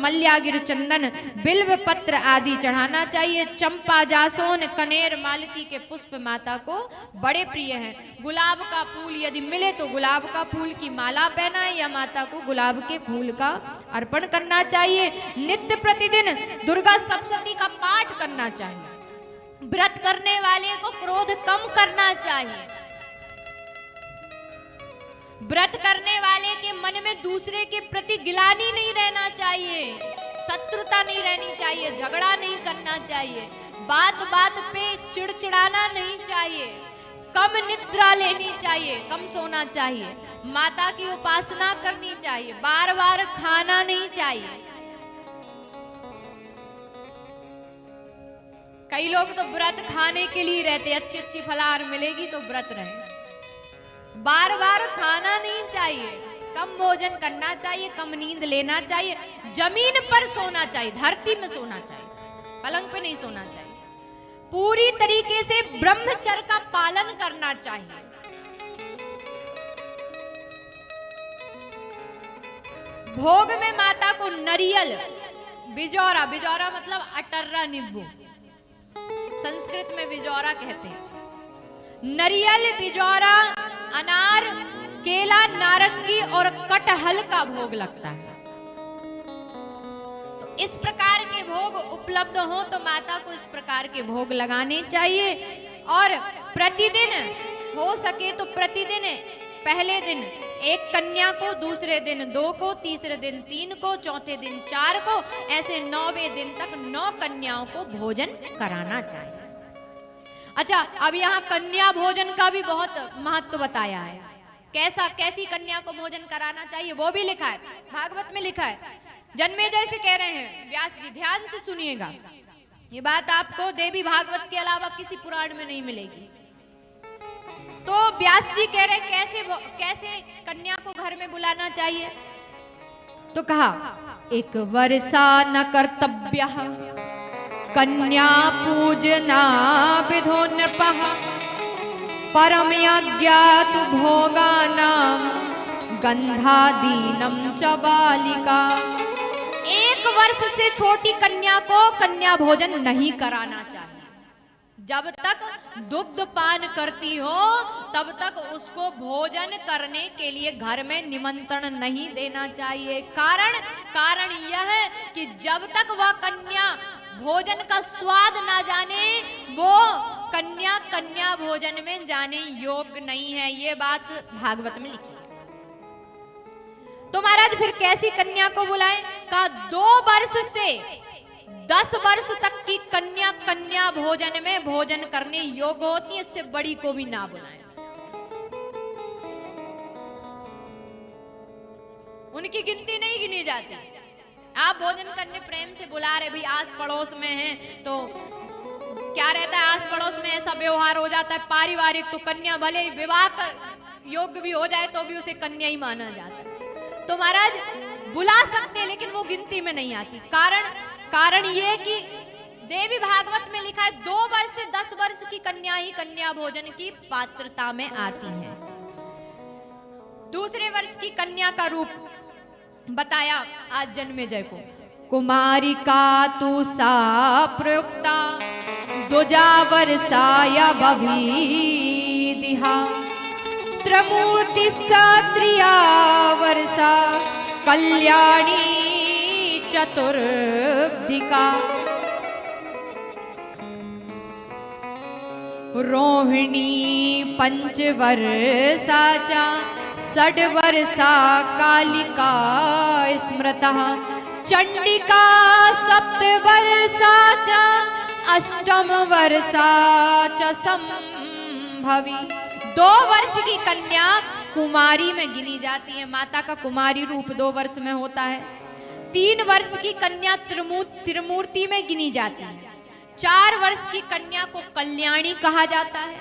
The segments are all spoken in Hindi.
मल्यागिर चंदन बिल्व पत्र आदि चढ़ाना चाहिए। चंपा जासोन कनेर मालती के पुष्प माता को बड़े प्रिय हैं। गुलाब का फूल यदि मिले तो गुलाब का फूल की माला पहनाए या माता को गुलाब के फूल का अर्पण करना चाहिए। नित्य प्रतिदिन दुर्गा सप्तशती का पाठ करना चाहिए। व्रत करने वाले को क्रोध कम करना चाहिए। व्रत करने वाले के मन में दूसरे के प्रति गिलानी नहीं रहना चाहिए, शत्रुता नहीं रहनी चाहिए, झगड़ा नहीं करना चाहिए, बात बात पे चिड़चिड़ाना नहीं चाहिए, कम निद्रा लेनी चाहिए, कम सोना चाहिए, माता की उपासना करनी चाहिए, बार बार खाना नहीं चाहिए। कई लोग तो व्रत खाने के लिए रहते, अच्छी अच्छी फलाहार मिलेगी तो व्रत रहे। बार बार खाना नहीं चाहिए, कम भोजन करना चाहिए, कम नींद लेना चाहिए, जमीन पर सोना चाहिए, धरती में सोना चाहिए, पलंग पे नहीं सोना चाहिए। पूरी तरीके से ब्रह्मचर्य का पालन करना चाहिए। भोग में माता को नरियल, बिजौरा, बिजौरा मतलब अटर्रा नींबू, संस्कृत में बिजौरा कहते हैं। नरियल, बिजौरा, अनार, केला, नारंगी और कटहल का भोग लगता है। तो इस प्रकार के भोग उपलब्ध हो तो माता को इस प्रकार के भोग लगाने चाहिए। और प्रतिदिन हो सके तो प्रतिदिन पहले दिन एक कन्या को, दूसरे दिन 2 को, तीसरे दिन 3 को, चौथे दिन 4 को, ऐसे 9वें दिन तक 9 कन्याओं को भोजन कराना चाहिए। अच्छा, अब यहाँ कन्या भोजन का भी बहुत महत्व बताया है। कैसी कन्या को भोजन कराना चाहिए वो भी लिखा है, भागवत में लिखा है। जन्मेजय से कह रहे हैं व्यास जी, ध्यान से सुनिएगा, ये बात आपको देवी भागवत के अलावा किसी पुराण में नहीं मिलेगी। तो व्यास जी कह रहे हैं कैसे कन्या को घर में बुलाना चाहिए। तो कहा, एक वर्षा न कर्तव्य कन्या पूजना विधो नृपः परम यज्ञात भोगानाम गंधादीनम च बालिका। 1 वर्ष से छोटी कन्या को कन्या भोजन नहीं कराना चाहिए। जब तक दुग्ध पान करती हो तब तक उसको भोजन करने के लिए घर में निमंत्रण नहीं देना चाहिए। कारण यह है कि जब तक वह कन्या भोजन का स्वाद ना जाने, वो कन्या भोजन में जाने योग्य नहीं है। ये बात भागवत में लिखी है। तो महाराज फिर कैसी कन्या को बुलाएं? कहा 2 वर्ष से 10 वर्ष तक की कन्या भोजन में भोजन करने योग्य होती है, इससे बड़ी को भी ना बुलाएं। उनकी गिनती नहीं गिनी जाती। आप भोजन करने प्रेम से बुला रहे, भाई आस पड़ोस में हैं, तो क्या रहता है, आस पड़ोस में ऐसा व्यवहार हो जाता है पारिवारिक, तो कन्या भले विवाह कर योग्य भी हो जाए तो भी उसे कन्या ही माना जाता है। तो महाराज बुला सकते लेकिन वो गिनती में नहीं आती। कारण ये कि देवी भागवत में लिखा है 2 वर्ष से 10 वर्ष की कन्या ही कन्या भोजन की पात्रता में आती है। दूसरे वर्ष की कन्या का रूप बताया आज जन्मेजय को। कुमारिका तु सा प्रयुक्ता द्विजा वर्षाया बभीदिहा त्रमूर्ति सात्रिया वर्षा कल्याणी चतुर्धिका रोहिणी पंचवर्षा च षड्वर्षा कालिका स्मृता चंडिका सप्तवर्षा च अष्टम वर्षा च संभवी। 2 वर्ष की कन्या कुमारी में गिनी जाती है। माता का कुमारी रूप 2 वर्ष में होता है। 3 वर्ष की कन्या त्रिमूर्ति में गिनी जाती है। 4 वर्ष की कन्या को कल्याणी कहा जाता है।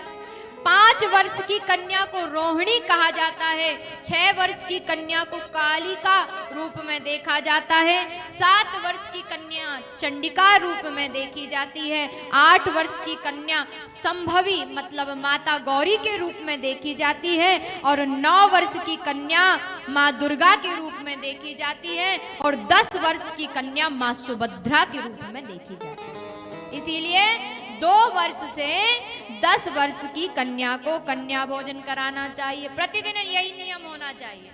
5 वर्ष की कन्या को रोहिणी कहा जाता है, 6 वर्ष की कन्या को कालिका रूप में देखा जाता है, 7 वर्ष की कन्या चंडिका रूप में देखी जाती है, 8 वर्ष की कन्या संभवी मतलब माता गौरी के रूप में देखी जाती है, और 9 वर्ष की कन्या माँ दुर्गा के रूप में देखी जाती है, और 10 वर्ष की कन्या माँ सुभद्रा के रूप में देखी जाती है। इसीलिए 2 वर्ष से 10 वर्ष की कन्या को कन्या भोजन कराना चाहिए। प्रतिदिन यही नियम होना चाहिए।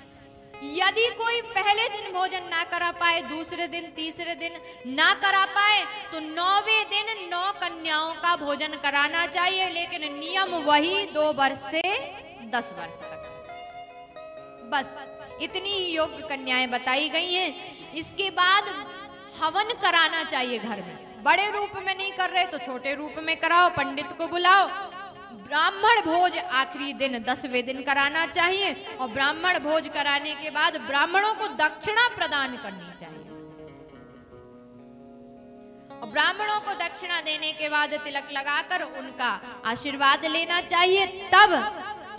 यदि कोई पहले दिन भोजन ना करा पाए, दूसरे दिन तीसरे दिन ना करा पाए, तो 9वें दिन 9 कन्याओं का भोजन कराना चाहिए, लेकिन नियम वही 2 वर्ष से 10 वर्ष तक। बस इतनी ही योग्य कन्याएं बताई गई हैं। इसके बाद हवन कराना चाहिए घर में। बड़े रूप में नहीं कर रहे तो छोटे रूप में कराओ, पंडित को बुलाओ। ब्राह्मण भोज आखिरी दिन 10वें दिन कराना चाहिए, और ब्राह्मण भोज कराने के बाद ब्राह्मणों को दक्षिणा प्रदान करनी चाहिए, और ब्राह्मणों को दक्षिणा देने के बाद तिलक लगाकर उनका आशीर्वाद लेना चाहिए। तब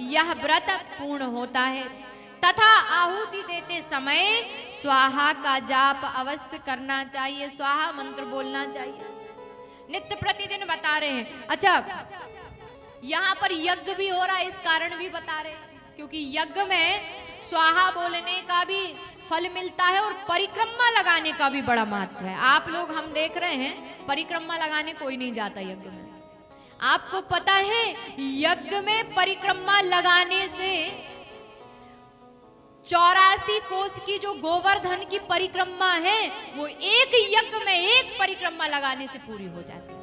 यह व्रत पूर्ण होता है। तथा आहुति देते समय स्वाहा का जाप अवश्य करना चाहिए, स्वाहा मंत्र बोलना चाहिए। नित्य प्रतिदिन बता रहे हैं। अच्छा, यहाँ पर यज्ञ भी हो रहा है, इस कारण भी बता रहे हैं क्योंकि यज्ञ में स्वाहा बोलने का भी फल मिलता है, और परिक्रमा लगाने का भी बड़ा महत्व है। आप लोग हम देख रहे हैं परिक्रमा लगाने कोई नहीं जाता यज्ञ में। आपको पता है यज्ञ में परिक्रमा लगाने से 84 कोस की जो गोवर्धन की परिक्रमा है वो एक यज्ञ में एक परिक्रमा लगाने से पूरी हो जाती है।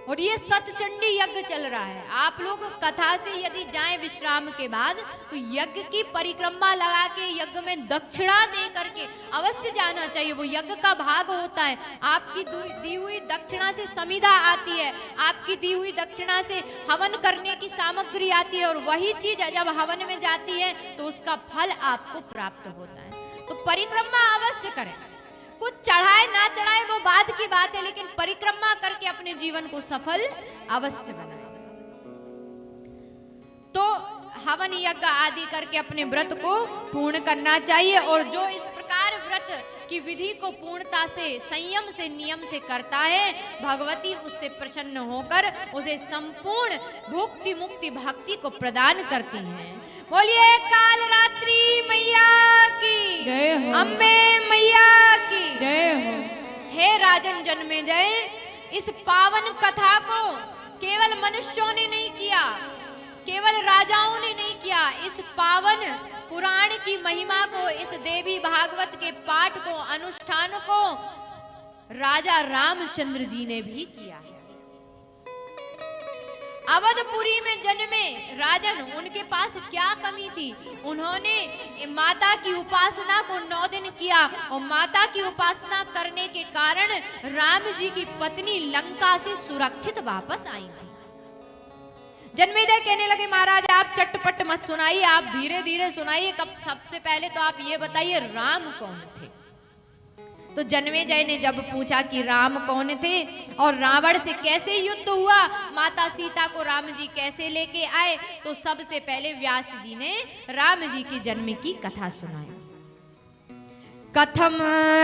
और ये सतचंडी यज्ञ चल रहा है। आप लोग कथा से यदि जाएं विश्राम के बाद तो यज्ञ की परिक्रमा लगा के यज्ञ में दक्षिणा दे करके अवश्य जाना चाहिए। वो यज्ञ का भाग होता है। आपकी दी हुई दक्षिणा से समिधा आती है, आपकी दी हुई दक्षिणा से हवन करने की सामग्री आती है, और वही चीज जब हवन में जाती है तो उसका फल आपको प्राप्त होता है। तो परिक्रमा अवश्य करें। कुछ चढ़ाए ना चढ़ाए वो बाद की बात है, लेकिन परिक्रमा करके अपने जीवन को सफल अवश्य बनाए। तो हवन यज्ञ आदि करके अपने व्रत को पूर्ण करना चाहिए। और जो इस प्रकार व्रत की विधि को पूर्णता से, संयम से, नियम से करता है, भगवती उससे प्रसन्न होकर उसे संपूर्ण भुक्ति मुक्ति भक्ति को प्रदान करती हैं। बोलिए काल रात्रि मैया की जय हो। अम्बे मैया की जय हो। हे राजन जन्मेजय, इस पावन कथा को केवल मनुष्यों ने नहीं किया, केवल राजाओं ने नहीं किया, इस पावन पुराण की महिमा को, इस देवी भागवत के पाठ को, अनुष्ठान को राजा रामचंद्र जी ने भी किया है। अवधपुरी में जन्मे राजन, उनके पास क्या कमी थी? उन्होंने माता की उपासना को 9 दिन किया, और माता की उपासना करने के कारण राम जी की पत्नी लंका से सुरक्षित वापस आई थी। जन्मेजय कहने लगे महाराज आप चटपट मत सुनाइए, आप धीरे धीरे सुनाइए। कब सबसे पहले तो आप ये बताइए राम कौन थे? तो जन्मेजय ने जब पूछा कि राम कौन थे और रावण से कैसे युद्ध हुआ, माता सीता को राम जी कैसे लेके आए, तो सबसे पहले व्यास जी ने राम जी के जन्म की कथा सुनाई। कथम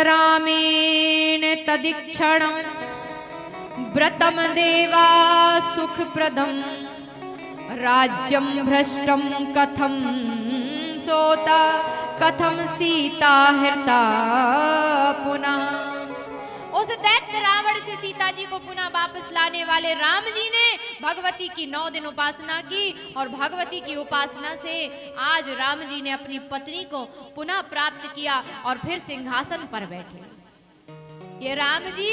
रामेण तदीक्षणं व्रतम देवा सुखप्रदं राज्यं भ्रष्टं कथम सोता कथम सीता हृता पुनः। उस दैत्य रावण से सीता जी को पुनः वापस लाने वाले राम जी ने भगवती की 9 दिन उपासना की, और भगवती की उपासना से आज राम जी ने अपनी पत्नी को पुनः प्राप्त किया और फिर सिंहासन पर बैठे। ये राम जी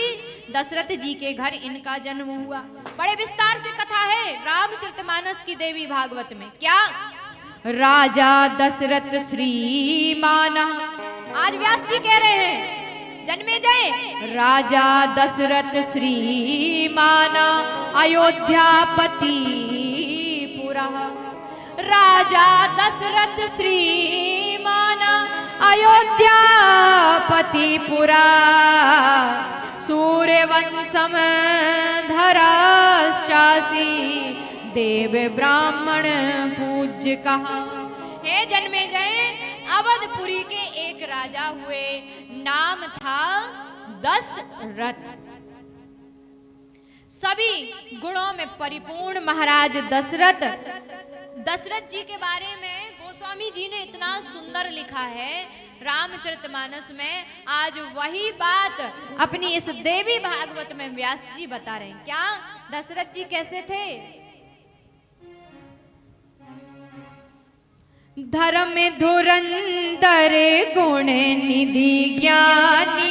दशरथ जी के घर इनका जन्म हुआ। बड़े विस्तार से कथा है रामचरितमानस की देवी भागवत में। क्या? राजा दशरथ श्रीमान, आज व्यास जी कह रहे हैं जन्मेजय, राजा दशरथ श्रीमान अयोध्यापति पुरा। राजा दशरथ श्रीमान अयोध्यापति पुरा, सूर्यवंशम धराश्च शासी देव ब्राह्मण पूज्य कहा। हे जन्मेजय, अवधपुरी के एक राजा हुए, नाम था दशरथ। सभी गुणों में परिपूर्ण महाराज दशरथ। दशरथ जी के बारे में गोस्वामी जी ने इतना सुंदर लिखा है रामचरितमानस में। आज वही बात अपनी इस देवी भागवत में व्यास जी बता रहे हैं। क्या दशरथ जी कैसे थे? धर्म धुरंधर गुण निधि ज्ञानी,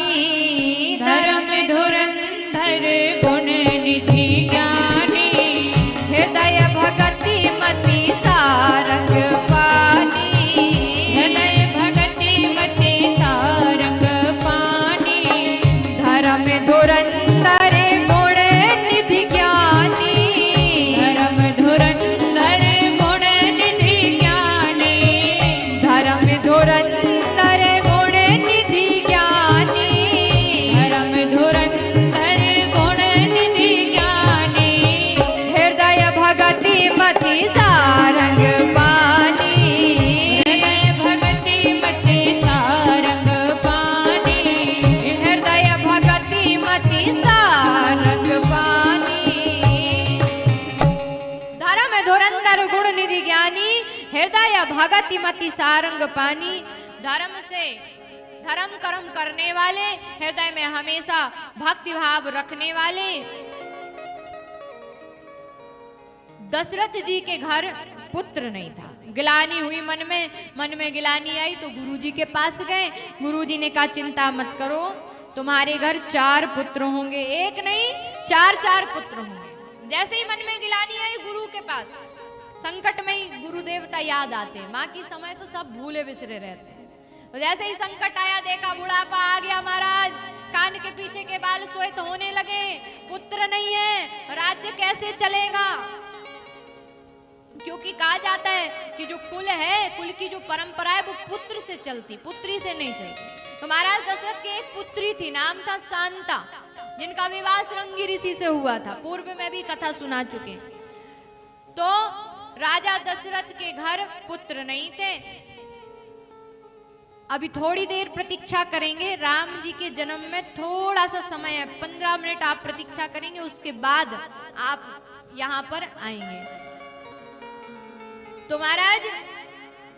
धर्म धुरंधर गुण निधि ज्ञानी, हृदय भगति मति सारंग पानी, हृदय भगति मति सारंग पानी, धर्म धुरंधर गुण निधि ज्ञानी, धर्म धुरंधर गुण निधि ज्ञानी, धर्म धुरंधर गुण निधि ज्ञानी, धर्म धुरंधर गुण निधि ज्ञानी, हृदय भगति मति सारंग पानी, हृदय भगति मति सारंग पानी, हृदय भगति मति सारंग पानी। धर्म धुरंधर गुण निधि ज्ञानी, हृदय भगति मति सारंग पानी। धर्म से धर्म कर्म करने वाले, हृदय में हमेशा भक्ति भाव रखने वाले। दशरथ जी के घर पुत्र नहीं था। गिलानी हुई मन में गिलानी आई तो गुरुजी के पास गए। गुरुजी ने कहा चिंता मत करो, तुम्हारे घर 4 पुत्र होंगे, एक नहीं 4 पुत्र होंगे। जैसे ही मन में गिलानी आई गुरु के पास, संकट में ही गुरु देवता याद आते हैं। माँ की समय तो सब भूले बिसरे रहते हैं। तो जैसे ही संकट आया, देखा बुढ़ापा आ गया महाराज, कान के पीछे के बाल श्वेत होने लगे, पुत्र नहीं है, राज्य कैसे चलेगा? क्योंकि कहा जाता है कि जो कुल है, कुल की जो परंपरा है वो पुत्र से चलती, पुत्री से नहीं चलती। तो महाराज दशरथ के एक पुत्री थी, नाम था शांता, जिनका विवाह श्रृंगी ऋषि से हुआ था। पूर्व में भी कथा सुना चुके। तो राजा दशरथ के घर पुत्र नहीं थे। अभी थोड़ी देर प्रतीक्षा करेंगे, राम जी के जन्म में थोड़ा सा समय है, 15 मिनट आप प्रतीक्षा करेंगे, उसके बाद आप यहाँ पर आएंगे। तो महाराज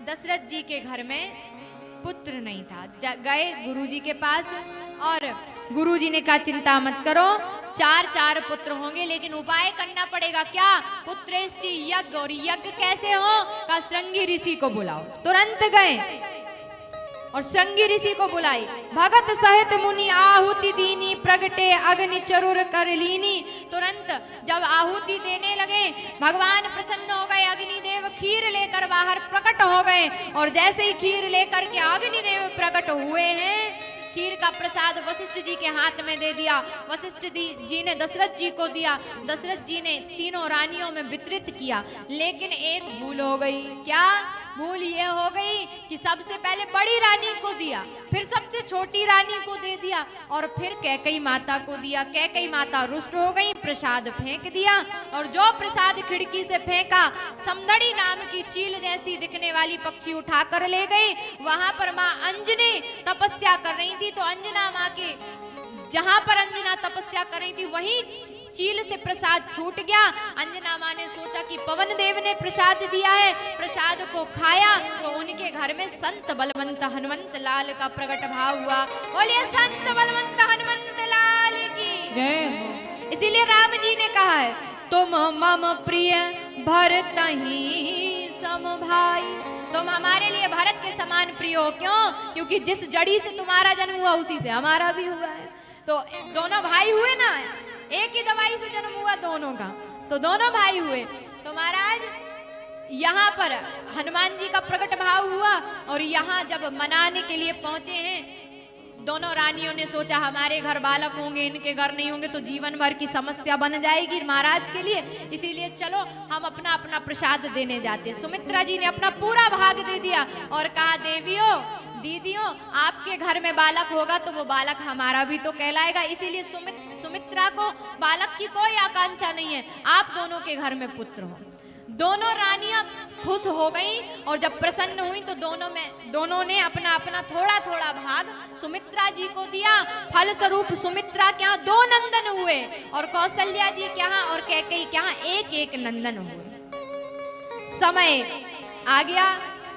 दशरथ जी के घर में पुत्र नहीं था। गए गुरुजी के पास और गुरुजी ने कहा चिंता मत करो, 4 पुत्र होंगे, लेकिन उपाय करना पड़ेगा। क्या? पुत्रेष्टि यज्ञ। और यज्ञ कैसे हो? का श्रृंगी ऋषि को बुलाओ। तुरंत गए और श्रृंगी ऋषि को बुलाई। भगत सहित मुनि आहुति दीनी, प्रगटे अग्नि चरुर कर लीनी। तुरंत जब आहुति देने लगे, भगवान प्रसन्न हो गए। अग्निदेव खीर लेकर बाहर प्रकट हो गए और जैसे ही खीर लेकर के अग्निदेव प्रकट हुए हैं, खीर का प्रसाद वशिष्ठ जी के हाथ में दे दिया। वशिष्ठ जी ने दशरथ जी को दिया। दशरथ जी ने तीनों रानियों में वितरित किया। लेकिन एक भूल हो गई। क्या भूल? ये हो गई कि सबसे पहले बड़ी रानी को दिया, फिर सबसे छोटी रानी को दे दिया और फिर कैकेयी माता को दिया। कैकेयी माता रुष्ट हो गई, प्रसाद फेंक दिया और जो प्रसाद खिड़की से फेंका, समदड़ी नाम की चील जैसी दिखने वाली पक्षी उठाकर ले गई। वहां पर माँ अंजनी तपस्या कर रही थी। तो अंजना माँ के जहां पर अंजना तपस्या कर रही थी वहीं चील से प्रसाद छूट गया। अंजना माँ ने सोचा कि पवन देव ने प्रसाद दिया है, प्रसाद को खाया तो उनके घर में संत बलवंत हनुमंत लाल का प्रकट भाव हुआ। बोलिए संत बलवंत हनुमंत लाल की जय। इसीलिए राम जी ने कहा है, तुम मम प्रिय भरत ही सम भाई। तुम हमारे लिए भरत के समान प्रिय हो। क्यों? क्योंकि जिस जड़ी से तुम्हारा जन्म हुआ उसी से हमारा भी हुआ है। तो दोनों भाई हुए ना, एक ही दवाई से जन्म हुआ दोनों का, तो दोनों भाई हुए। तो महाराज यहाँ पर हनुमान जी का प्रकट भाव हुआ और यहाँ जब मनाने के लिए पहुंचे हैं, दोनों रानियों ने सोचा हमारे घर बालक होंगे, इनके घर नहीं होंगे तो जीवन भर की समस्या बन जाएगी महाराज के लिए। इसीलिए चलो हम अपना अपना प्रसाद देने जाते। सुमित्रा जी ने अपना पूरा भाग दे दिया और कहा देवियों दीदियों आपके घर में बालक होगा तो वो बालक हमारा भी तो कहलाएगा, इसीलिए सुमित्रा को बालक की कोई आकांक्षा नहीं है, आप दोनों के घर में पुत्र हो। दोनों रानियां खुश हो गई और जब प्रसन्न हुई तो दोनों ने अपना अपना थोड़ा थोड़ा भाग सुमित्रा जी को दिया। फल स्वरूप सुमित्रा के यहाँ 2 नंदन हुए और कौशल्या जी के यहाँ और कैकेयी के यहाँ 1-1 नंदन हुए। समय आ गया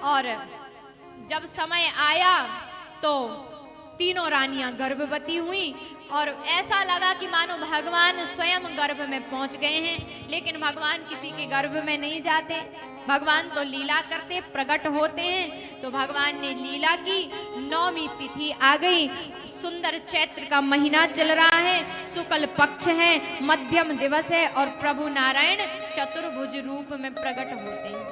और जब समय आया तो तीनों रानियां गर्भवती हुई और ऐसा लगा कि मानो भगवान स्वयं गर्भ में पहुंच गए हैं, लेकिन भगवान किसी के गर्भ में नहीं जाते, भगवान तो लीला करते, प्रकट होते हैं। तो भगवान ने लीला की। 9वीं तिथि आ गई, सुंदर चैत्र का महीना चल रहा है, शुक्ल पक्ष है, मध्यम दिवस है और प्रभु नारायण चतुर्भुज रूप में प्रकट होते हैं।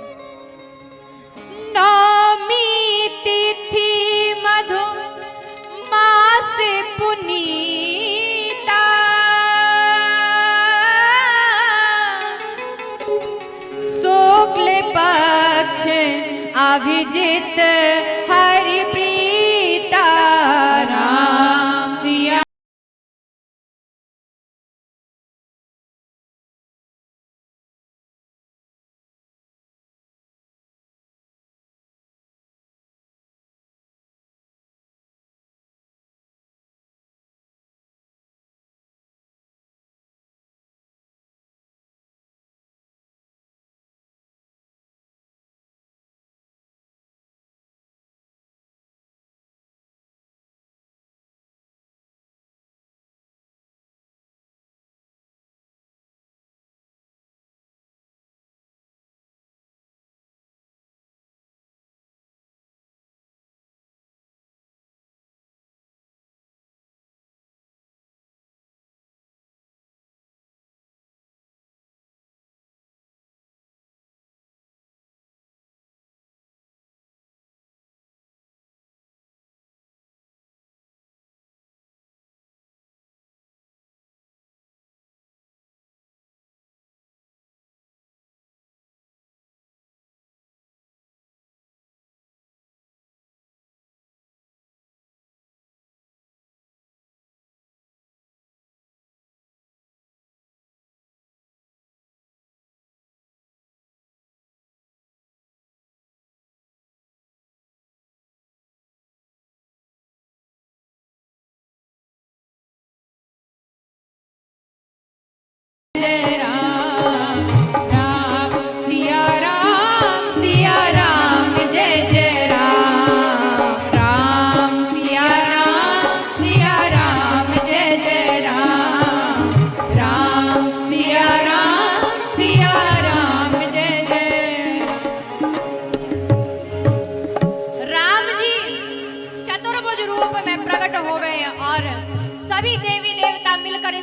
9वीं तिथि मधु मास पुनीता, शुक्ल पक्ष अभिजित हरि प्रीता, राम सिया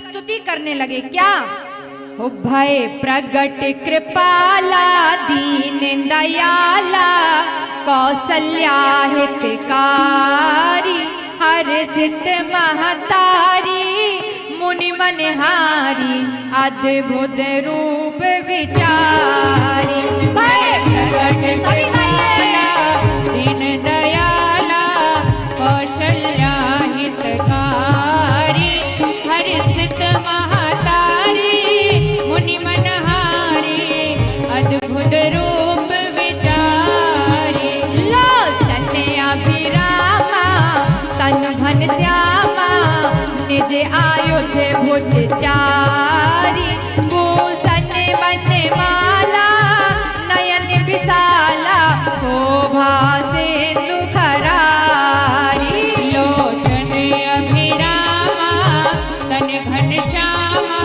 स्तुति करने लगे। क्या हो भय प्रगट कृपाला दीन दयाला, कौशल्या हितकारी हर्षित महतारी, मुनि मनहारी अद्भुत रूप विचारी। भय प्रगट सभी दीन दयाला कौशल्या हितकारी हर्षित महतारी, मुनि मनहारी अद्भुत रूप विचारी। लोचन अभिरामा तन घन श्यामा, निज आयुध भुज चारी, भूषण बनमाला नयन विशाला, शोभा सिंधु खरारी। लोचन अभिरामा तन घन श्यामा,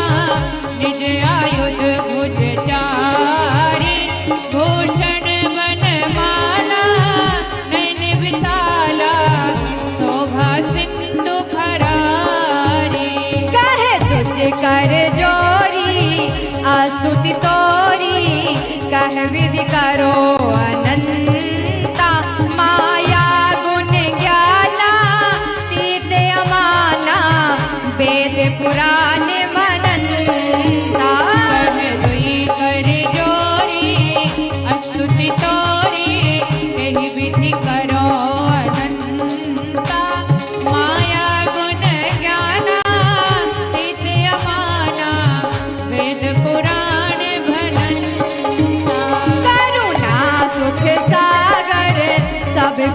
निज आयुध भुज चारी, भूषण बनमाला नयन विशाला, शोभा सिंधु खरारी। कहे तुझ कर जोरी स्तुति तोरी, कह विधि करो अनंता, माया गुण ज्ञाना तीत अमाना, वेद पुराण मनंता। कह दुई कर जोरी स्तुति तोरी, कह विधि करो अनंता,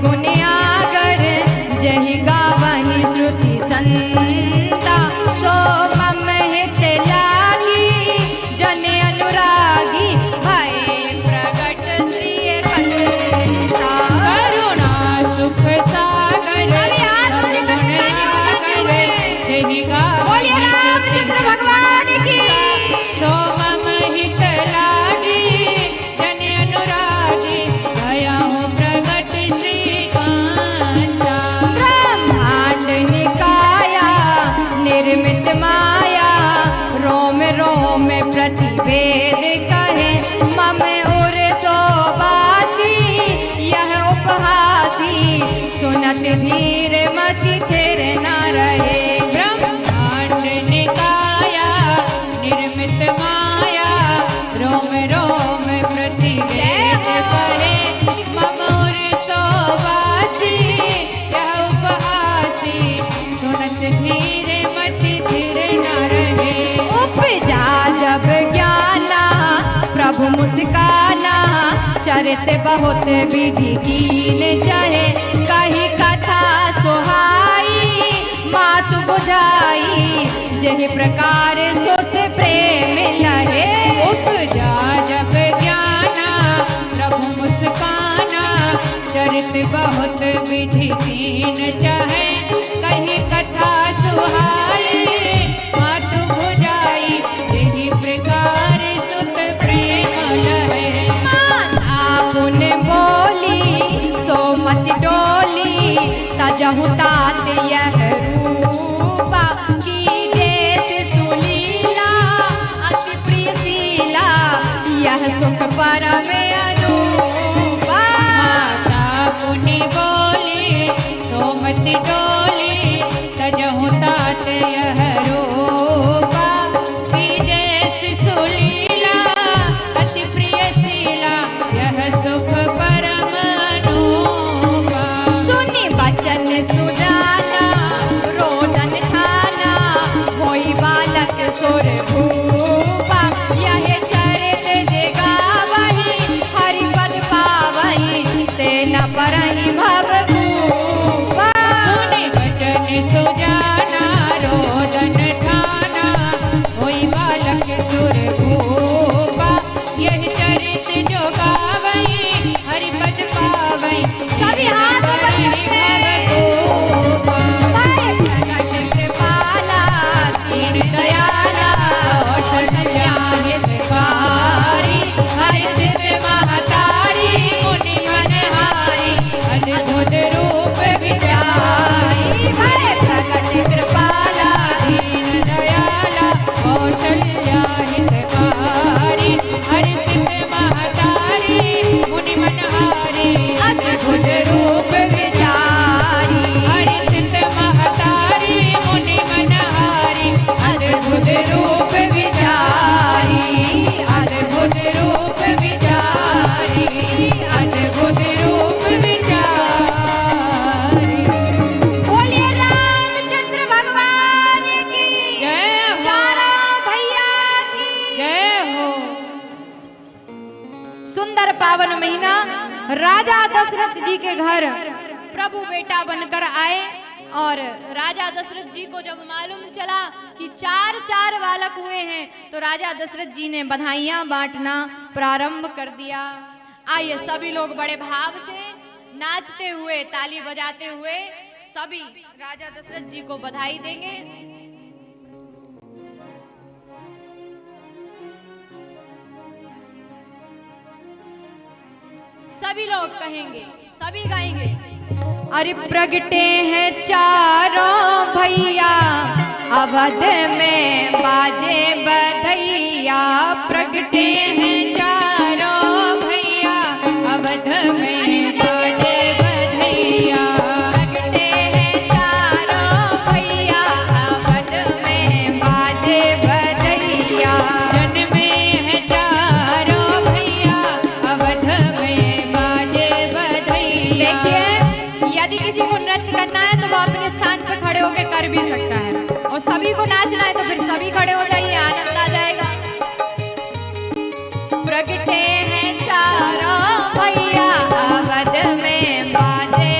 गुण आगर जहि गावहि श्रुति संता सो मम हित लागी जन अनुरागी भय प्रगट श्री कंता। करुणा सुख सागर सभी हाथ सब ऊंचे करके गुण ताली बजाते आगर हुए जहि गावहि बोलिए रामचंद्र भगवान की। सो मम हित लागी जन अनुरागी भयहु प्रगट श्री कांता। ब्रह्मांड निकाया निर्मित माया रोम रोम प्रतिवेद कहे मम उर सोबासी यह उपहासी सुनत धीर मति थिर न रहे। ब्रह्मांड निकाया निर्मित माया रोम रोम प्रतिवेद कहे ममोर सोवासी यह उपहासी सुनत धीर मति थिर न रहे। उपजा जब ज्ञाना प्रभु मुस्काना चरित बहुत विधि कीन चाहे कही कथा सुहाई मातु बुझाई जहि प्रकार सुत प्रेम लहे। उपजा जब ज्ञाना प्रभु मुस्काना चरित बहुत विधि दीन चाहे कहीं कथा सुहाई मातु भुजाई यही प्रकार सुत प्रेम लहे। माता पुन बोली सोमति डोली तजहु तात यह रूपा की जैसे सुलीला अति प्रिय शीला यह सुख परम अनुपा। माता पुनि बोली सोमति डोली तजहु तात यह रूपा की जैसी सुलीला अति प्रिय शीला यह सुख परम अनुपा। सुनि बचन सुजाना रोदन ठाना होई बालक सुर भूपा यह चरित जगावहि हरि पद पावहि तेना परहि भव भूपा। सुनि बचन सुजाना रोदन ठाना होई बालक सुर भूपा यह चरित जो गावई हरि पद पावई सभी हाथ ऊपर करते प्रगट कृपाला दीन दयाला कौशल्या हितकारी हरि सिद्ध महतारी मुनि मनहारी अद्भुत रूप विचारी। भय प्रगट कृपाला दीन दयाला कौशल्या हितकारी हरि सिद्ध महतारी मुनि मनहारी अद्भुत रूप विचारी। हरि सिद्ध महतारी मुनि मनहारी अद्भुत रूप विचारी। अद्भुत रूप विचारी। अद्भुत रूप विचारी। बोलिए रामचंद्र भगवान की जय हो चारों भैया की जय हो। सुंदर पावन महीना राजा दशरथ जी के घर प्रभु बेटा बनकर आए और राजा दशरथ जी को जब मालूम चला कि चार चार बालक हुए हैं तो राजा दशरथ जी ने बधाइयां बांटना प्रारंभ कर दिया। आइए सभी लोग बड़े भाव से नाचते हुए ताली बजाते हुए सभी राजा दशरथ जी को बधाई देंगे। सभी लोग कहेंगे, सभी गाएंगे। अरे प्रगटे हैं चारों भैया अवध में बाजे बधैया। प्रगटे हैं चारों भैया अवध में बाजे बधैया। प्रगटे हैं चारों भैया अवध में बाजे बधैया। जन्मे हैं चारों भैया अवध में बाजे बधैया। देखिए यदि किसी को नृत्य करना है तो वो अपने स्थान पर खड़े होकर कर भी सकता है और सभी को नाचना है तो फिर सभी खड़े हो जाइए, आनंद आ जाएगा। प्रगटे हैं चारों भैया अवध में बाजे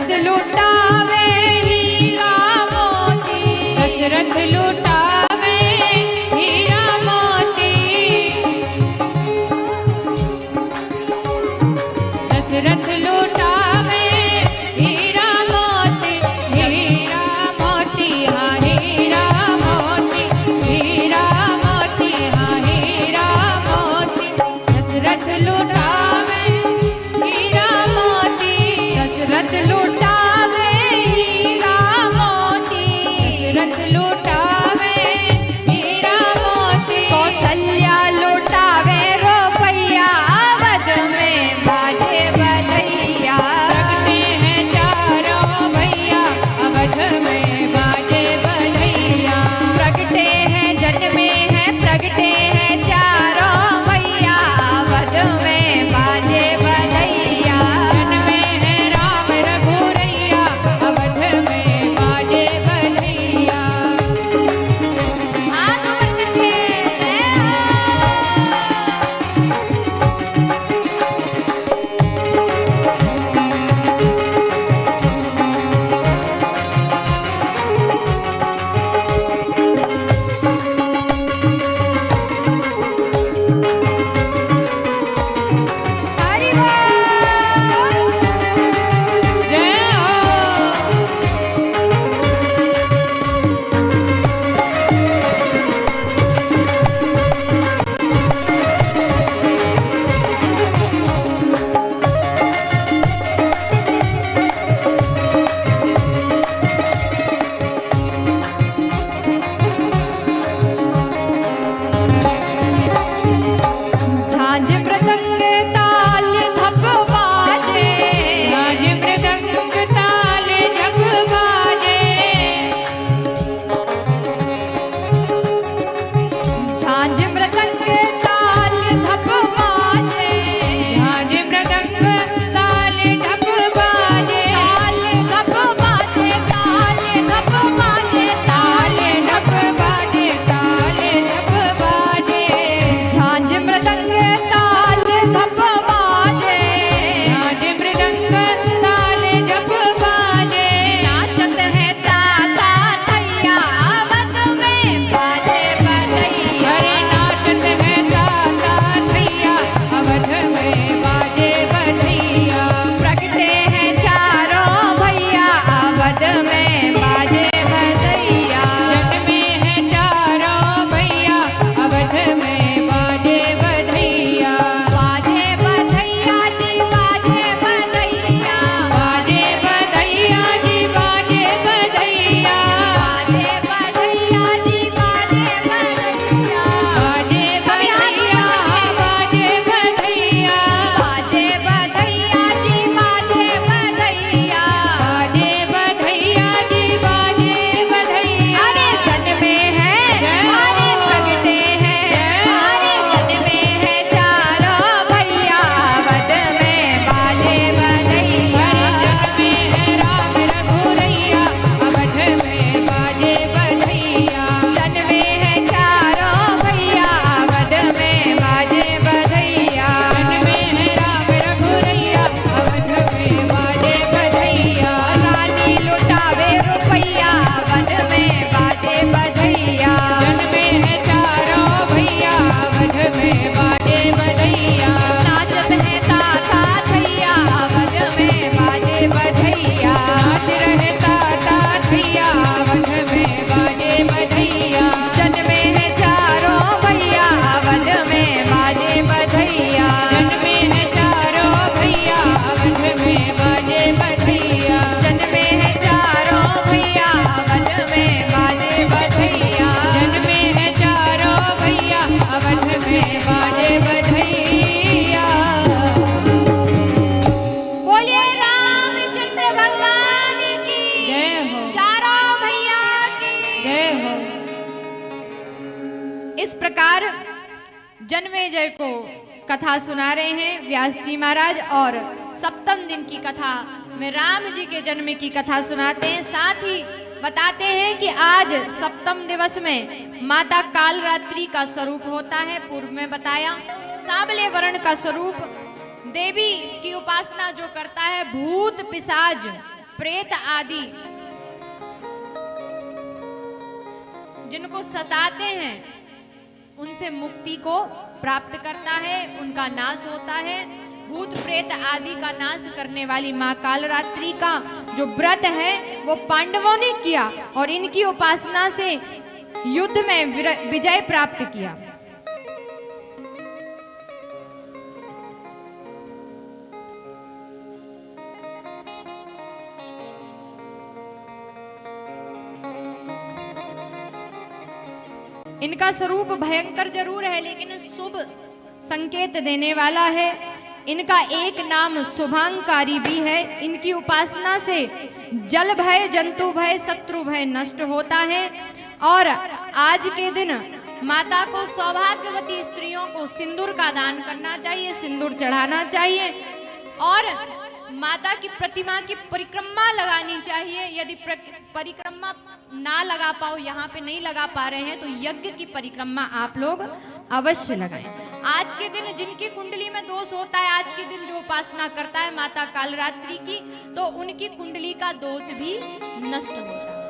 दशरथ लुटावे हीरा मोती, दशरथ लुटावे हीरा मोती, दशरथ लुटावे हीरा मोती, हीरा मोती हाँ हीरा मोती, हीरा मोती हाँ हीरा मोती, दशरथ लुटावे हीरा मोती, दशरथ लुटावे हीरा मोती, दशरथ लुटावे हीरा मोती, कौशल्या लुटावे रुपया, अवध में बाजे बधैया, प्रगटे हैं चारों भैया, अवध में बाजे बधैया, प्रगटे हैं जन्मे हैं प्रगटे हैं चारों भैया, अवध में बाजे बधैया, जन्मे हैं राम रघुरैया, अवध में बाजे बधैया। हाथ ऊपर करके जय हो। हरि बोल। जय हो। झांझ मृदंग ताल धप बाजे, बाज मृदंग ताल जप बाजे, झांझ मृदंग ताल धप बाजे, बाज मृदंग ताल जप बाजे, ताल धप बाजे, ताल धप बाजे, ताल ताल जप बाजे, ताल जप बाजे, झांझ मृदंग ताल धप बाजे, बाज मृदंग ताल जप बाजे, नाचत है ताता थैया, अवध में बाजे बधैया, हरे नाचत है ताता थैया, अवध में बाजे बधैया, प्रगटे हैं चारों भैया, अवध में बाजे बधैया, जन्मे हैं चारों भैया, अवध में बाजे बधैया, बाजे बधैया जी बाजे बधैया, बाजे बधैया जी बाजे बधैया, बाजे बधैया जी बाजे बधैया, बाजे सभी हाथ बधैया ऊपर बाजे बधैया, बाजे बधैया जी बाजे बधैया, बाजे बधैया जी बाजे बधैया, अरे जन्मे हैं अरे प्रगटे हैं, अरे जन्मे हैं चारों भैया, अवध में बाजे बधैया, हरे जन्मे हैं राम रघुरैया, अवध में बाजे बधैया, जन्मे हैं चारों भैया, अवध में बाजे बधैया, जन्मे हैं राम रघुरैया, अवध में बाजे बधैया, रानी लुटावे रुपया, अवध में बाजे बधैया, जन्मे हैं चारों भैया, अवध में बाजे बधैया, नाचत है ताता थैया, अवध में बाजे बधैया, नाच रहे ताता थैया, अवध में बाजे बधैया, जन्मे हैं चारों भैया, अवध में बाजे बधैया, जन्मे हैं चारों भैया, अवध में बाजे बधैया, जन्मे हैं चारों भैया, अवध में बाजे बधैया, जन्मे हैं चारों भैया, अवध में बाजे बधैया। बोलिए रामचंद्र भगवान की जय हो, चारों भैया की। जय हो। इस प्रकार जन्मेजय को कथा सुना रहे हैं व्यास जी महाराज, और सप्तम दिन की कथा में राम जी के जन्म की कथा सुनाते हैं। साथ ही बताते हैं कि आज सप्तम दिवस में माता कालरात्रि का स्वरूप होता है। पूर्व में बताया सांवले वर्ण का स्वरूप, देवी की उपासना जो करता है भूत पिशाच प्रेत आदि जिनको सताते हैं उनसे मुक्ति को प्राप्त करता है, उनका नाश होता है। भूत प्रेत आदि का नाश करने वाली मां कालरात्रि का जो व्रत है वो पांडवों ने किया और इनकी उपासना से युद्ध में विजय प्राप्त किया। इनका स्वरूप भयंकर जरूर है लेकिन शुभ संकेत देने वाला है। इनका एक नाम शुभांकारी भी है। इनकी उपासना से जल भय, जंतु भय, शत्रु भय नष्ट होता है। और आज के दिन माता को, सौभाग्यवती स्त्रियों को सिंदूर का दान करना चाहिए, सिंदूर चढ़ाना चाहिए और माता की प्रतिमा की परिक्रमा लगानी चाहिए। यदि परिक्रमा ना लगा पाओ, यहाँ पे नहीं लगा पा रहे हैं, तो यज्ञ की परिक्रमा आप लोग अवश्य लगाएं। आज के दिन जिनकी कुंडली में दोष होता है, आज के दिन जो उपासना करता है माता कालरात्रि की, तो उनकी कुंडली का दोष भी नष्ट होता है।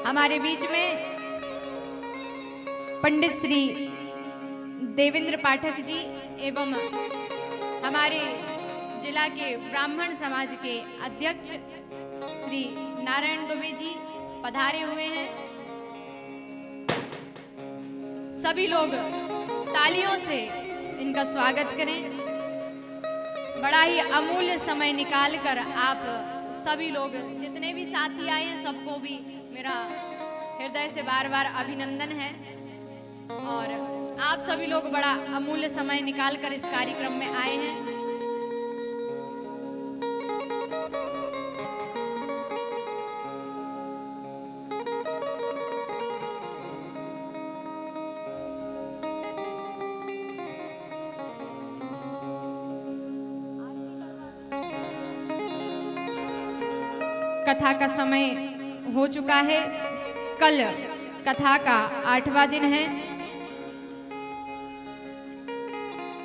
हमारे बीच में पंडित श्री देवेंद्र पाठक जी एवं हमारे जिला के ब्राह्मण समाज के अध्यक्ष श्री नारायण दुबे जी पधारे हुए हैं। सभी लोग तालियों से इनका स्वागत करें। बड़ा ही अमूल्य समय निकालकर आप सभी लोग, जितने भी साथी आए हैं, सबको भी मेरा हृदय से बार बार अभिनंदन है। और आप सभी लोग बड़ा अमूल्य समय निकालकर इस कार्यक्रम में आए हैं। कथा का समय हो चुका है। कल कथा का 8वां दिन है।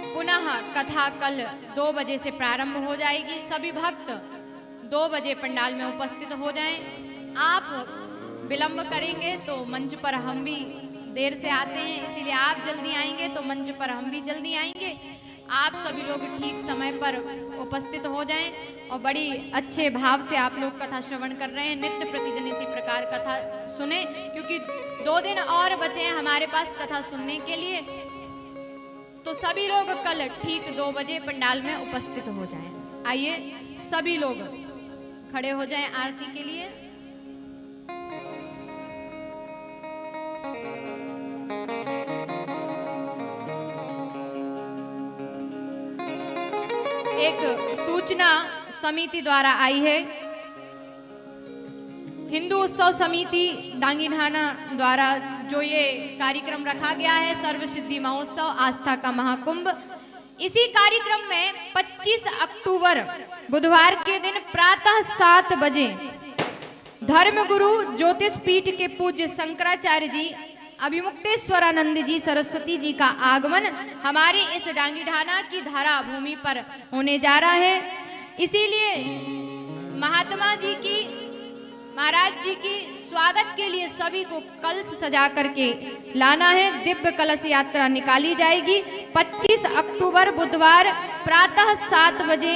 पुनः कथा कल 2 बजे से प्रारंभ हो जाएगी। सभी भक्त 2 बजे पंडाल में उपस्थित हो जाएं। आप विलंब करेंगे तो मंच पर हम भी देर से आते हैं, इसीलिए आप जल्दी आएंगे तो मंच पर हम भी जल्दी आएंगे। आप सभी लोग ठीक समय पर उपस्थित हो जाएं और बड़ी अच्छे भाव से आप लोग कथा श्रवण कर रहे हैं। नित्य प्रतिदिन इसी प्रकार कथा सुने, क्योंकि 2 दिन और बचे हैं हमारे पास कथा सुनने के लिए। तो सभी लोग कल ठीक 2 बजे पंडाल में उपस्थित हो जाएं। आइए सभी लोग खड़े हो जाएं आरती के लिए। एक सूचना समिति द्वारा आई है। हिंदू उत्सव समिति डांगीनाना द्वारा जो ये कार्यक्रम रखा गया है, सर्व सिद्धि महोत्सव आस्था का महाकुंभ, इसी कार्यक्रम में 25 अक्टूबर बुधवार के दिन प्रातः 7 बजे धर्मगुरु ज्योतिष पीठ के पूज्य शंकराचार्य जी अभिमुक्तेश्वरानंद जी सरस्वती जी का आगमन हमारे इस डांगीनाना की धरा भूमि पर होने जा रहा है। इसीलिए महात्मा जी की, महाराज जी की स्वागत के लिए सभी को कलश सजा करके लाना है। दिव्य कलश यात्रा निकाली जाएगी 25 अक्टूबर बुधवार प्रातः 7 बजे।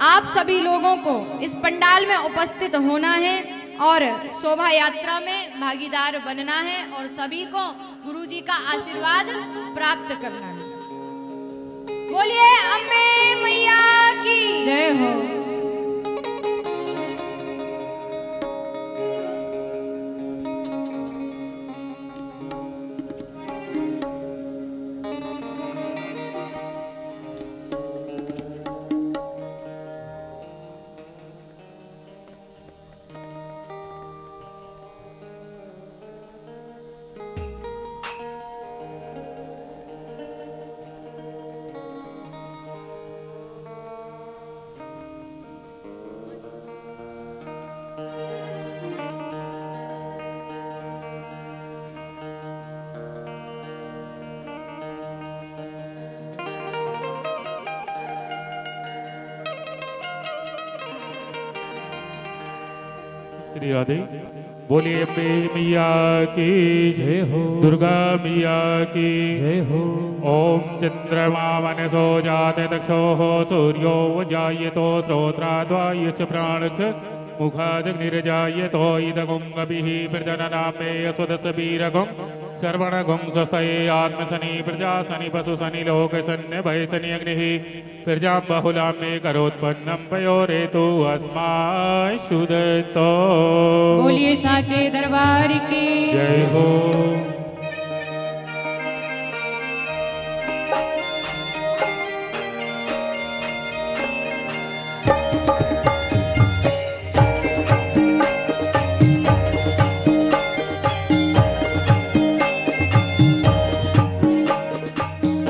आप सभी लोगों को इस पंडाल में उपस्थित होना है और शोभा यात्रा में भागीदार बनना है और सभी को गुरु जी का आशीर्वाद प्राप्त करना है। बोलिए अम्बे मैया की जय हो। श्री राधे। बोलिए अम्बे मैया की जय हो दुर्गा मैया की जय हो ओम चंद्रमा मनसो जाते दक्षो सूर्यो जायतो श्रोत्राद्वायच प्राणच मुखादग्निर्जायतो इदगुं अभिः प्रजननामे सुदसवीरगुं सर्वणगुं स्वस्तये आत्मशनि प्रजाशनि पशुशनि लोकशन्य भयशनि अग्निः प्रजां बहुलां मे करोत्पन्नं पयोरेतु अस्माय सुदत्तो। बोलिए साचे दरबार की जय हो।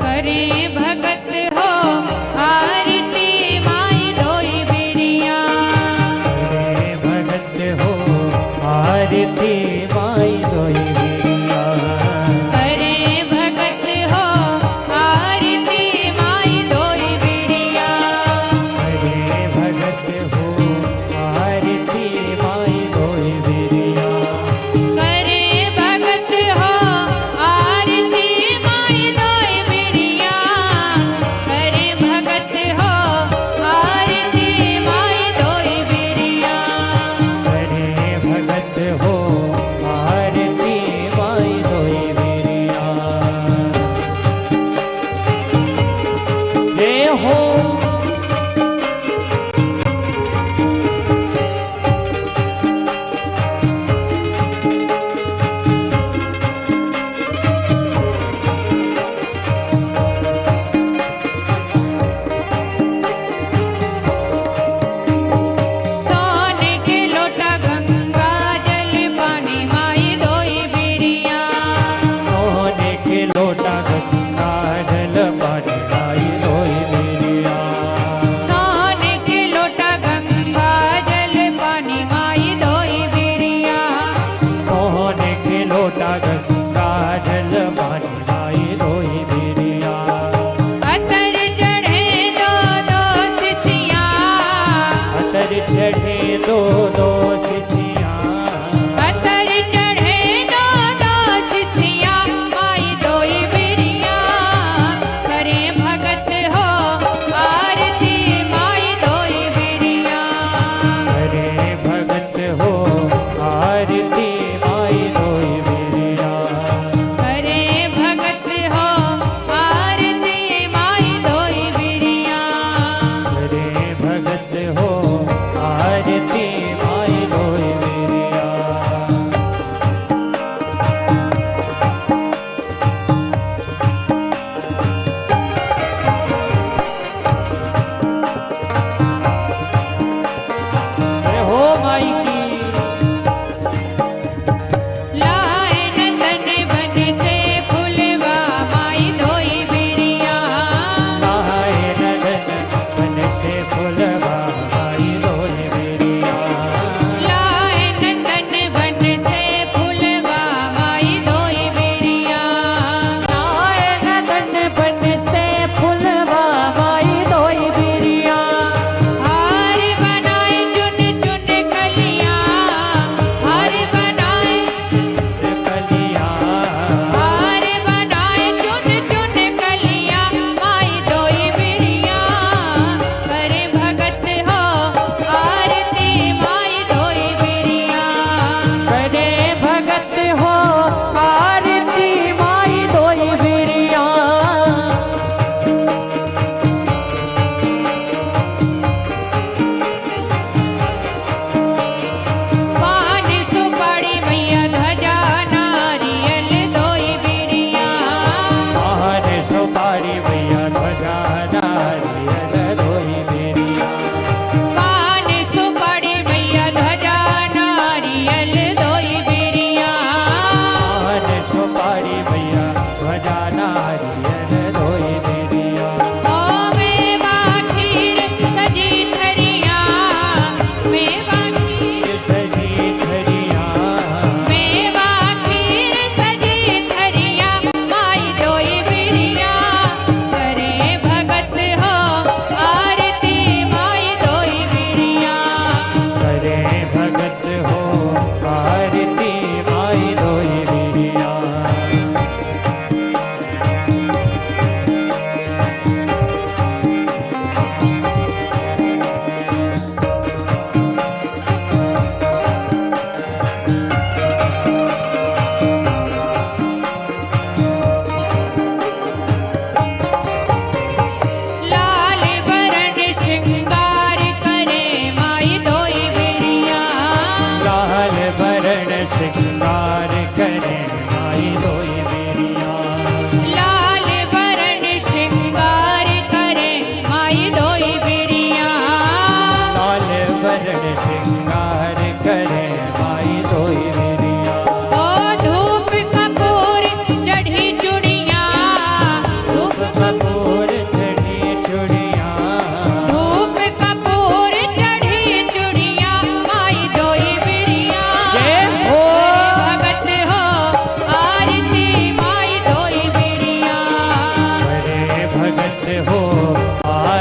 करें भगत हो आरती माई दोई बिरिया रे भगत हो आरती माई दोई बिरिया करें भगत हो आरती माई दोई बिरिया रे भगत हो आरती माई दोई बिरिया करें भगत हो आरती माई दोई बिरिया करें भगत हो आरती माई दोई बिरिया रे भगत हो आरती माई दोई बिरिया जय हो सोने के लोटा गंगा जल पानी माई दोई बिरिया सोने के लोटा गंगा जल पानी माई दोई बिरिया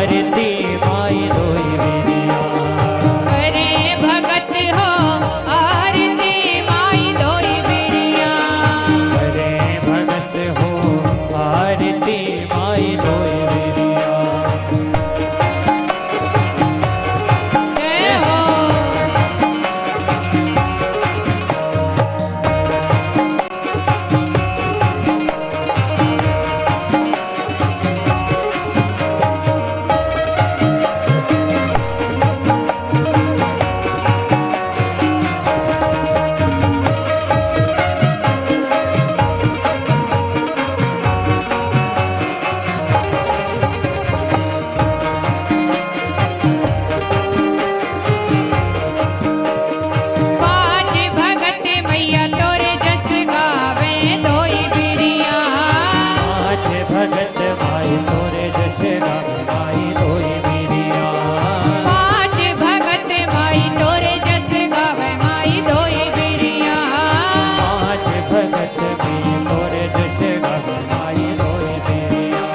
आरती माई धोई बिरिया करे भगत हो आरती माई धोई बिरिया करे भगत हो आरती माई धोई बिरिया जय हो पाँच भगत मैया तोरे जस गावे धोई बिरिया पाँच भगत माई तोरे जश गावे माई धोई बिरिया पाँच भगत माई तोरे जस गावे माई धोई बिरिया पाँच भगत भी तोरे जश गावे माई धोई बिरिया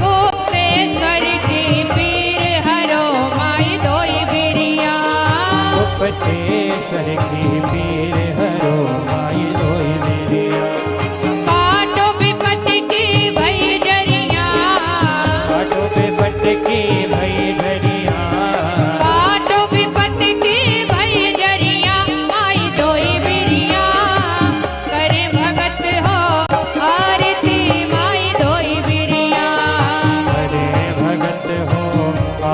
गुप्तेश्वर की पीर हरो माई धोई बिरिया गुप्तेश्वर की पीर हरो माई धोई बिरिया काटो विपत्ति की भई जरिया काटो पे पट की भई धरिया काटो विपत्ति की भई जरिया माई धोई बिरिया करे भगत हो आरती माई धोई बिरिया अरे भगत हो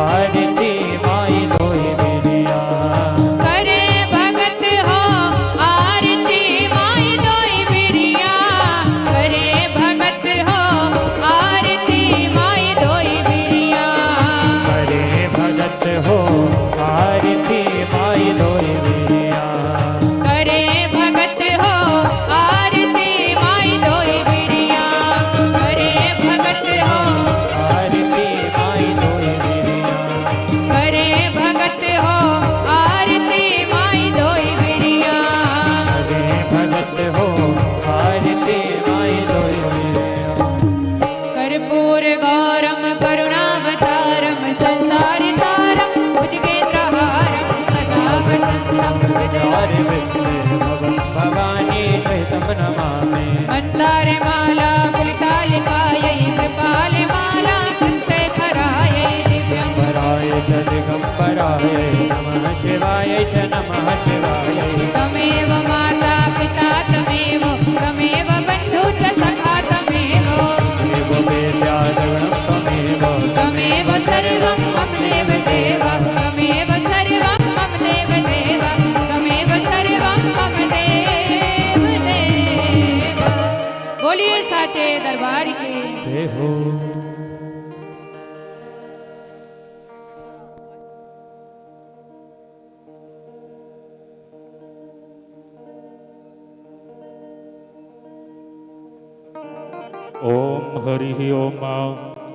आरती माई धोई बिरिया करे भगत हो आरती माई धोई बिरिया करे भगत हो आरती माई धोई बिरिया अरे भगत हो आरती माई धोई बिरिया करे भगत हो आरती माई धोई बिरिया करे भगत हो आरती माई धोई बिरिया करे भगत हो आरती माई धोई बिरिया अरे भगत हो आरती माई धोई बिरिया कर्पूर गौरम करुणावतारम संसारि सारम भुजगेन्द्रहारम सदा वसंतम विचार विष्णु भवानी सहितं नमामि मन्दारे माला पुलितालिकायै कृपाले माला कुंसेखरायै दिव्यं पराय च दिगम्बराय नमः शिवाय च नमः शिवाय तमेव माता पिता तमेव तमेव बन्धु च सखा तमेव देव वेद्यादगणं त्वमेव तमेव सर्वं मम देव देव तमेव सर्वं मम देव देव तमेव सर्वं मम देव देव बोलिए साचे दरबार के जय हो ॐ हरिः ॐ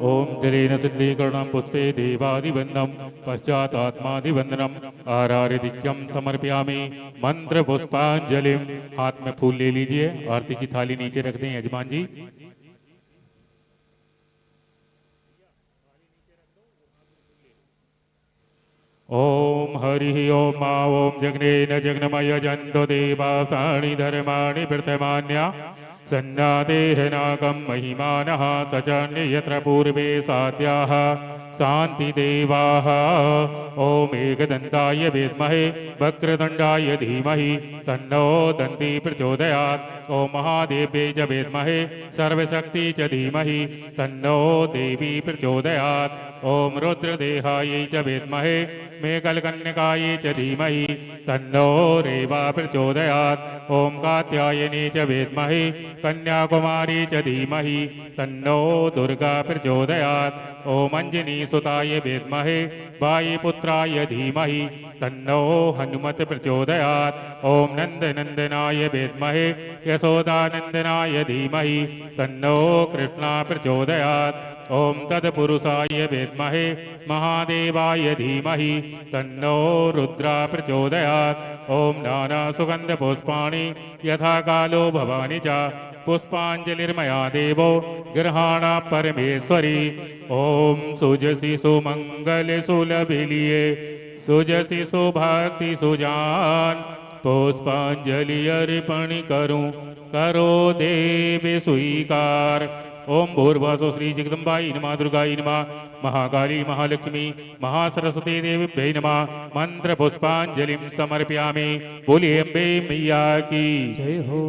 ॐ जलेन सिद्धीकरणं पुष्पे देवादिवन्दनं पश्चातात्मादिवन्दनम् आरार्यदिक्यं समर्पयामि मंत्र पुष्पांजलिं। हाथ में फूल ले लीजिए, आरती की थाली नीचे रख दें यजमान जी। ओम हरिः ओम ओम जग्नेन जग्नमय जन्तो देवासानि धर्माणि प्रथमान्या सन्नादेहनाकं महिमानः सचन्य यत्र पूर्वे साध्याः शान्तिदेवाः। ॐ एकदन्ताय विद्महे वक्रतुण्डाय धीमहि तन्नो दन्ती प्रचोदयात्। ॐ महादेव्यै च विद्महे सर्वशक्ति च धीमहि तन्नो देवी प्रचोदयात्। ॐ रुद्रदेहायै च विद्महे मेघलकन्यकायै च धीमहि तन्नो रेवा प्रचोदयात्। ॐ कात्यायनी च विद्महे कन्याकुमारी च धीमहि तन्नो दुर्गा प्रचोदयात्। ॐ अञ्जनीसुताय विद्महे वायुपुत्राय धीमहि तन्नो हनुमत प्रचोदयात्। ॐ नन्दनन्दनाय विद्महे यशोदानन्दनाय धीमहि तन्नो कृष्णा प्रचोदयात्। ॐ तत्पुरुषाय विद्महे महादेवाय धीमहि तन्नो रुद्रा प्रचोदयात्। ॐ नानासुगन्धपुष्पाणि यथा कालो भवानि च पुष्पांजलिर्मया देवो गृहाण परमेश्वरी। ओम सुजसि सुमंगल सुलभिलिये सुजसि सुभक्ति सुजान पुष्पांजलि अर्पण करूं करो देव स्वीकार। ओम भूर्भुवस्सुः श्री जगदम्बायै नमः दुर्गायै नमः महाकाली महालक्ष्मी महासरस्वती देवीभ्यै नमः। मंत्र पुष्पांजलिं समर्पयामि। बोलिए अम्बे मैया की जय हो,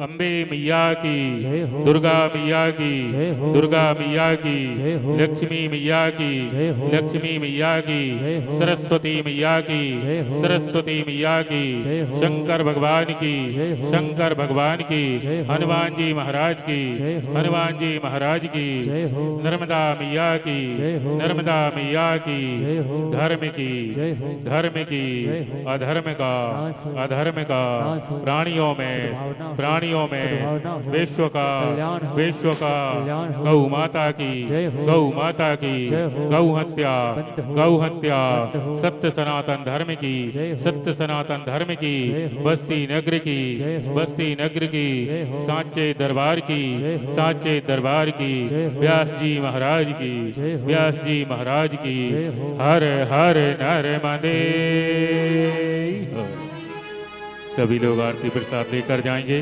अम्बे मैया की जय हो, दुर्गा मैया की जय हो, दुर्गा मैया की जय हो, लक्ष्मी मैया की जय हो, लक्ष्मी मैया की जय हो, सरस्वती मैया की जय हो, सरस्वती मैया की जय हो, शंकर भगवान की जय हो, शंकर भगवान की जय हो, हनुमान जी महाराज की जय हो, हनुमान जी महाराज की जय हो, नर्मदा मैया की जय हो, नर्मदा मैया की जय हो, धर्म की जय हो, धर्म की जय हो, अधर्म का नाश हो, अधर्म का नाश हो, प्राणियों में सद्भावना हो, प्राणियों में सद्भावना हो, विश्व का कल्याण हो, विश्व का कल्याण हो, गौ माता की जय हो, गौ माता की जय हो, गौ हत्या बंद हो, गौ हत्या बंद हो, सत्य सनातन धर्म की जय हो, सत्य सनातन धर्म की जय हो, बस्ती नगर की जय हो, बस्ती नगर की जय हो, सांचे दरबार की जय हो, सांचे दरबार की जय हो, व्यास जी महाराज की जय हो, व्यास जी महाराज की जय हो, हर हर नर्मदे। सभी लोग आरती प्रसाद लेकर जाएंगे।